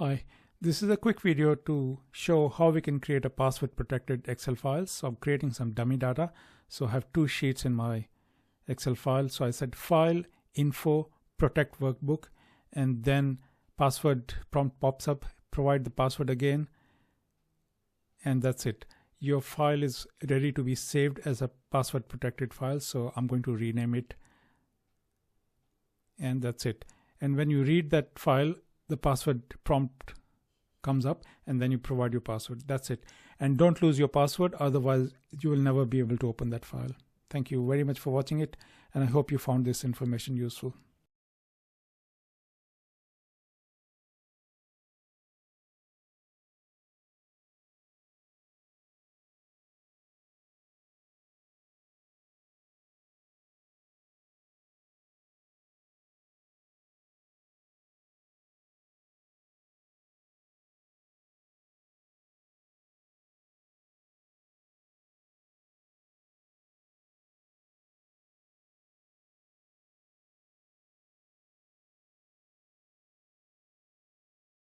Hi, this is a quick video to show how we can create a password protected Excel file. So I'm creating some dummy data. So I have two sheets in my Excel file. So I said file, info, protect workbook, and then password prompt pops up, provide the password again, and that's it. Your file is ready to be saved as a password protected file. So I'm going to rename it, and that's it. And when you read that file, the password prompt comes up, and then you provide your password. That's it. And don't lose your password, otherwise you will never be able to open that file. Thank you very much for watching it, and I hope you found this information useful.